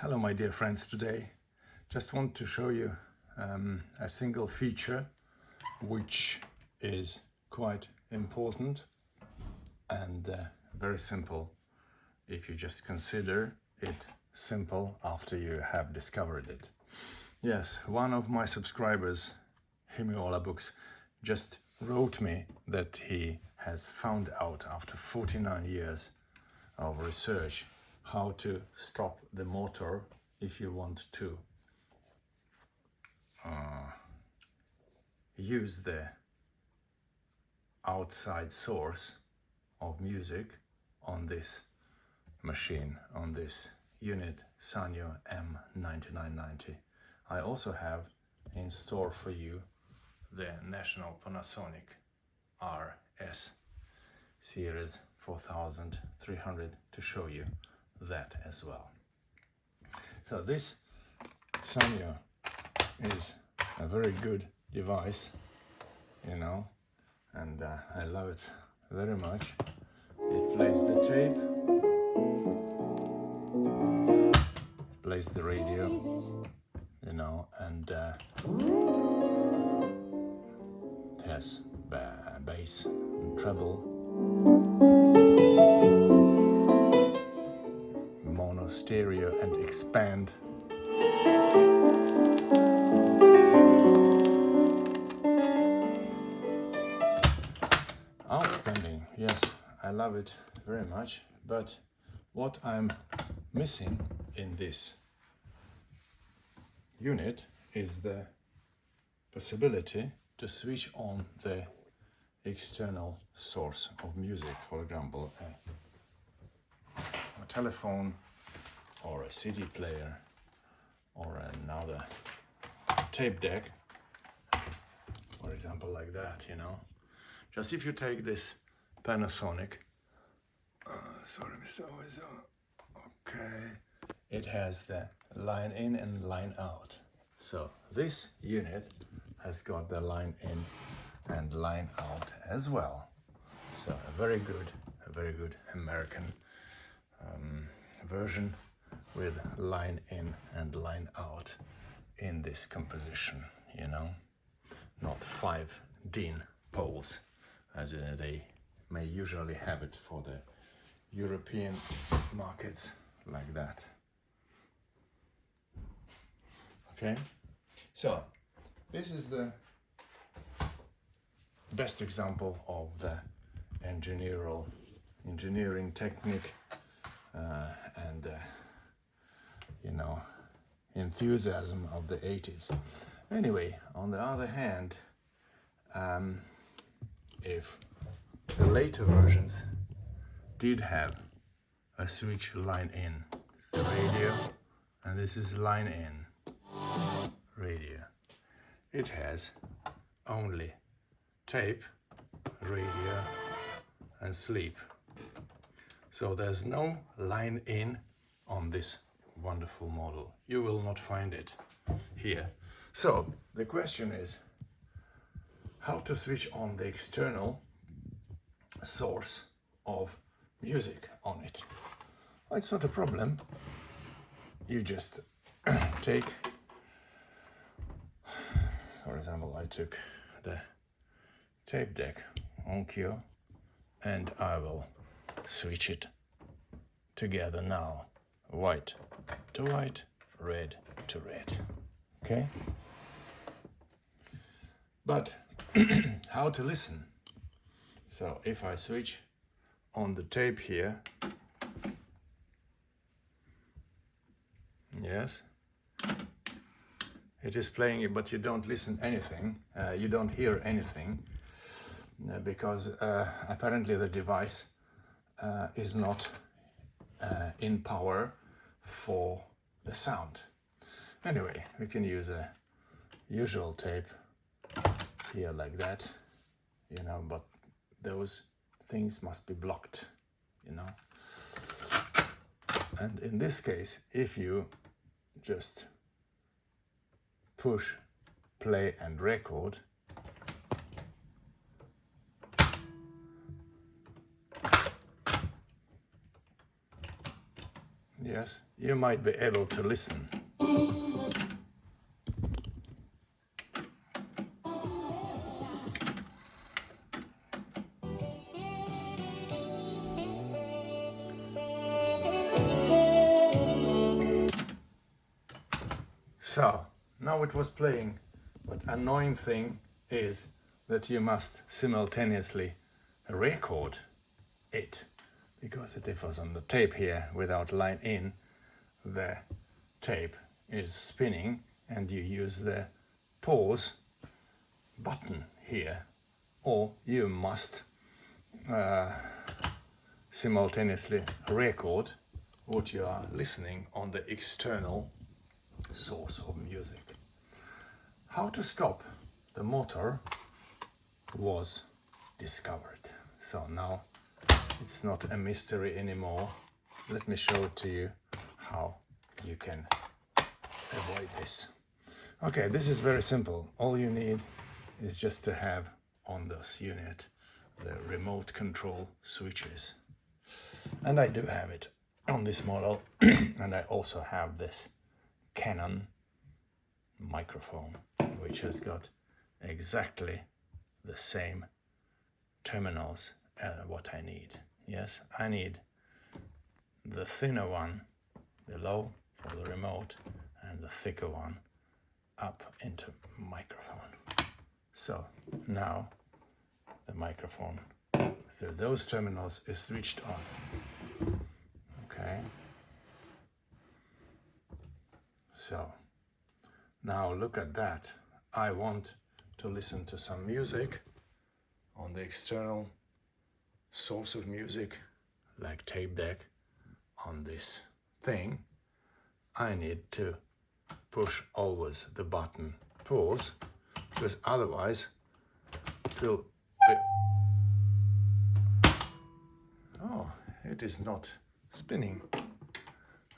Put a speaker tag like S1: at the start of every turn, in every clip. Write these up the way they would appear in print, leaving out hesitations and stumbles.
S1: Hello my dear friends, today just want to show you a single feature which is quite important and very simple if you just consider it simple after you have discovered it. Yes, one of my subscribers, Himiola Books, just wrote me that he has found out after 49 years of research how to stop the motor if you want to use the outside source of music on this machine, on this unit Sanyo M 9990. I also have in store for you the National Panasonic RS series 4300 to show you that as well. So this Sanyo is a very good device, you know, and I love it very much. It plays the tape, it plays the radio, you know, and it has bass and treble, mono, stereo and expand. Outstanding, yes, I love it very much, but what I'm missing in this unit is the possibility to switch on the external source of music, for example a telephone or a CD player or another tape deck, for example, like that, you know. Just if you take this Panasonic, sorry Mr. Oizo, okay, it has the line in and line out. So this unit has got the line in and line out as well. So a very good American version with line in and line out in this composition, you know, not 5 DIN poles as they may usually have it for the European markets like that. Okay, so this is the best example of the engineering technique and you know, enthusiasm of the 80s. Anyway, on the other hand, if the later versions did have a switch line in, it's the radio, and this is line in radio. It has only tape, radio and sleep. So there's no line in on this wonderful model. You will not find it here. So the question is how to switch on the external source of music on it. Well, it's not a problem. You just take, for example, I took the tape deck on cue and I will switch it together now. White to white, red to red. Okay? But how to listen? So if I switch on the tape here, yes, it is playing it, but you don't listen anything, you don't hear anything, because apparently the device is not in power for the sound. Anyway, we can use a usual tape here like that, you know, but those things must be blocked, you know. And in this case, if you just push play and record, Yes, you might be able to listen. So, now it was playing, but annoying thing is that you must simultaneously record it, because if it was on the tape here without line in, the tape is spinning and you use the pause button here, or you must simultaneously record what you are listening on the external source of music. How to stop the motor was discovered. So now it's not a mystery anymore. Let me show it to you how you can avoid this. Okay, this is very simple. All you need is just to have on this unit the remote control switches. And I do have it on this model. And I also have this Canon microphone, which has got exactly the same terminals what I need. Yes, I need the thinner one below for the remote and the thicker one up into microphone. So now the microphone through those terminals is switched on. Okay. So now look at that. I want to listen to some music on the external source of music, like tape deck, on this thing. I need to push always the button pause, because otherwise it will be... Oh, it is not spinning.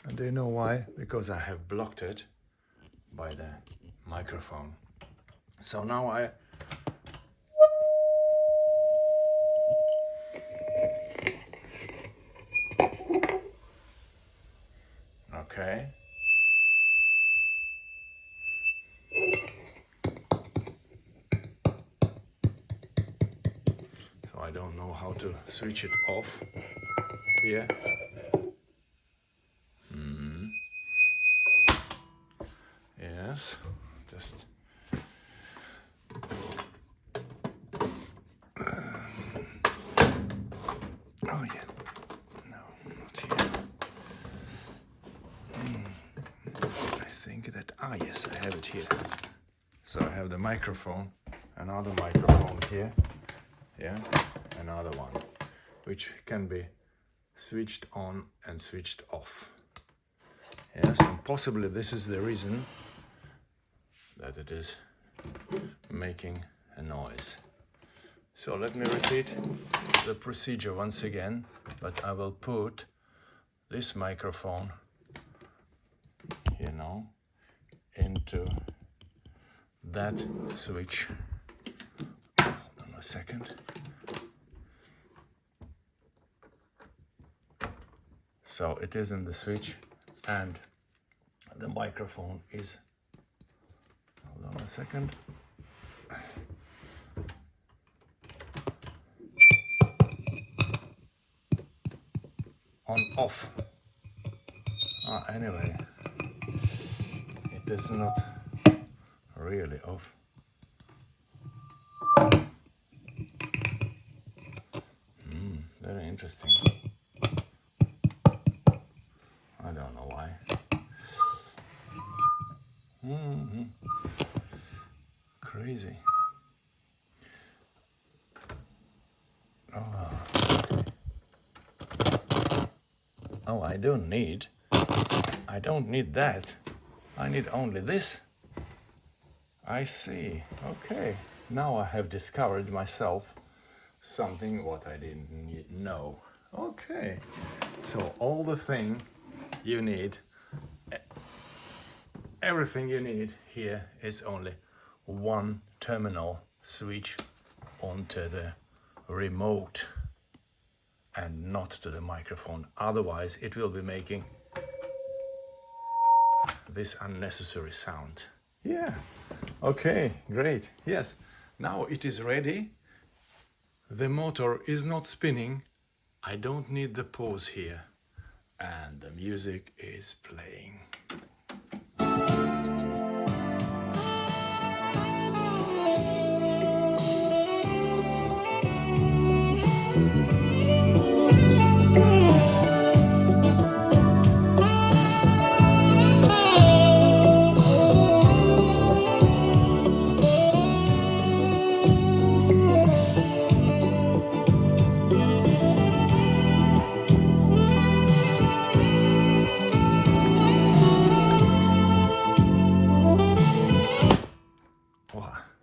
S1: And do you know why? Because I have blocked it by the microphone. So now I okay. So I don't know how to switch it off here. Yes, just oh yeah, no, not here. I think that, yes, I have it here. So I have the microphone, another microphone here, yeah, another one, which can be switched on and switched off. Yes, and possibly this is the reason that it is making a noise. So let me repeat the procedure once again, but I will put this microphone, into that switch. Hold on a second. So it is in the switch, and the microphone is, hold on a second. On off. Anyway, it is not really off. Very interesting. I don't know why. Crazy. Oh, I don't need that. I need only this. I see. Okay. Now I have discovered myself something what I didn't know. Okay. So all the thing you need, everything you need here is only one terminal switch onto the remote and not to the microphone. Otherwise it will be making this unnecessary sound. Yeah, okay, great. Yes, now it is ready. The motor is not spinning. I don't need the pause here. And the music is playing.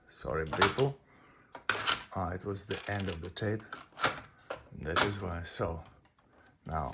S1: Sorry, people. It was the end of the tape. That is why. So, now.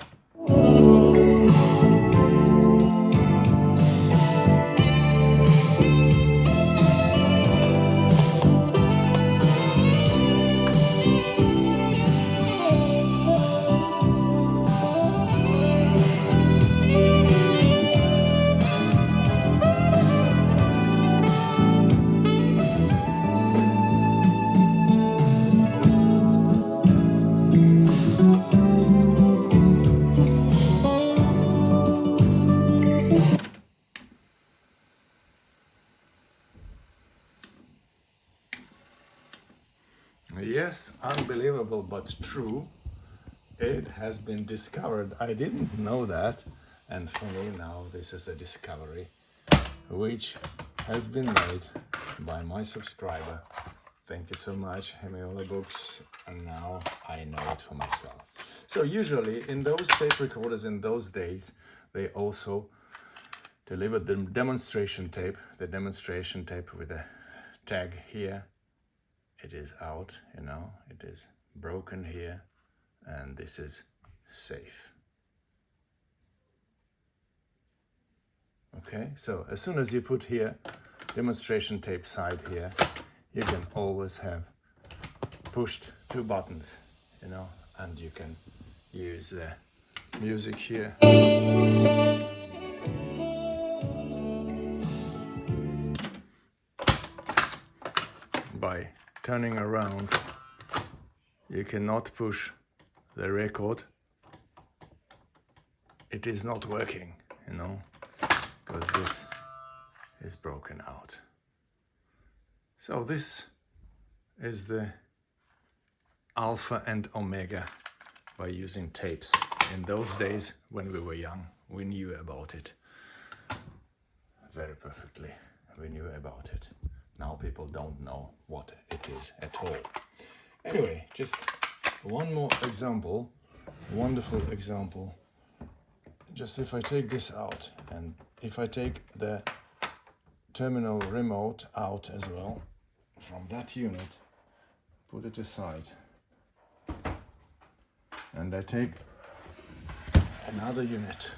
S1: Yes, unbelievable but true. It has been discovered. I didn't know that. And for me now this is a discovery which has been made by my subscriber. Thank you so much, Hemiola Books. And now I know it for myself. So usually in those tape recorders in those days, they also delivered the demonstration tape with a tag here. It is out, you know, it is broken here, and this is safe. Okay, so as soon as you put here demonstration tape side here, you can always have pushed 2 buttons, you know, and you can use the music here. By turning around, you cannot push the record. It is not working, you know, because this is broken out. So this is the alpha and omega by using tapes. In those days when we were young, we knew about it very perfectly. We knew about it. Now people don't know what it is at all. Anyway, just one more example, wonderful example. Just if I take this out, and if I take the terminal remote out as well from that unit, put it aside, and I take another unit,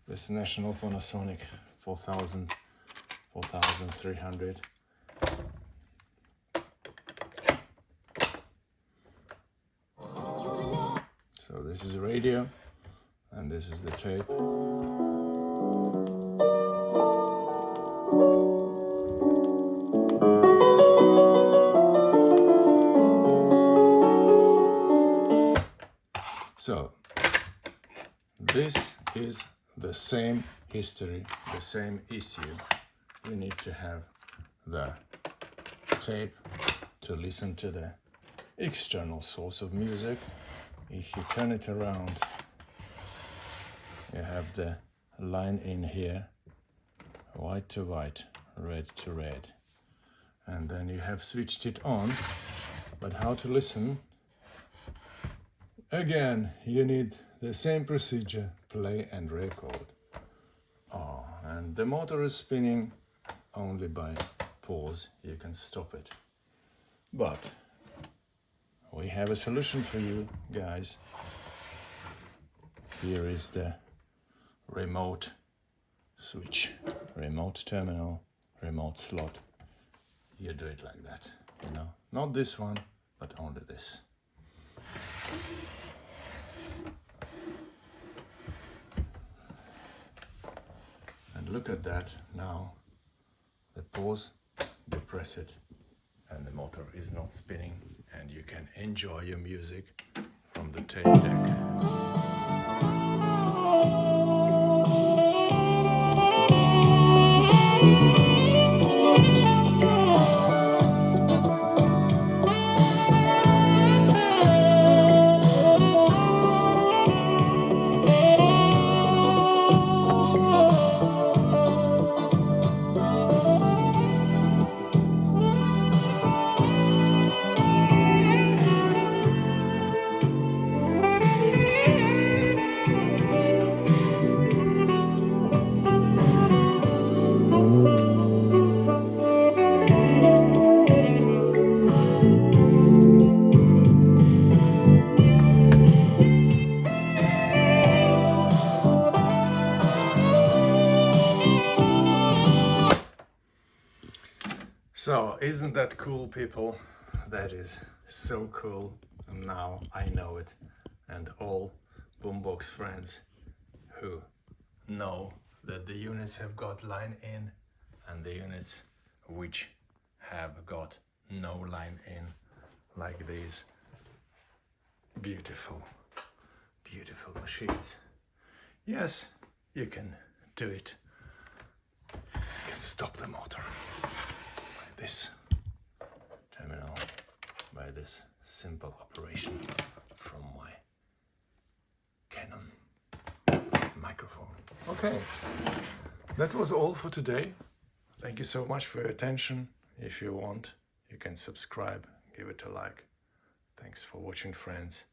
S1: this National Panasonic 4300. So this is a radio, and this is the tape. So this is the same history, the same issue. We need to have the tape to listen to the external source of music. If you turn it around, you have the line in here, white to white, red to red. And then you have switched it on. But how to listen? Again, you need the same procedure, play and record. Oh, and the motor is spinning only by pause. You can stop it. But we have a solution for you guys. Here is the remote switch, remote terminal, remote slot. You do it like that, you know, not this one, but only this. And look at that now. The pause, you press it, and the motor is not spinning, and you can enjoy your music from the tape deck. So, isn't that cool, people? That is so cool. And now I know it. And all boombox friends who know that the units have got line in and the units which have got no line in, like these beautiful, beautiful machines. Yes, you can do it. You can stop the motor. This terminal by this simple operation from my Canon microphone. Okay, that was all for today. Thank you so much for your attention. If you want, you can subscribe, give it a like. Thanks for watching, friends.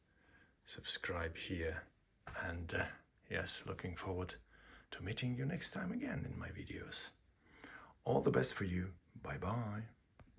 S1: Subscribe here, and yes, looking forward to meeting you next time again in my videos. All the best for you. Bye-bye.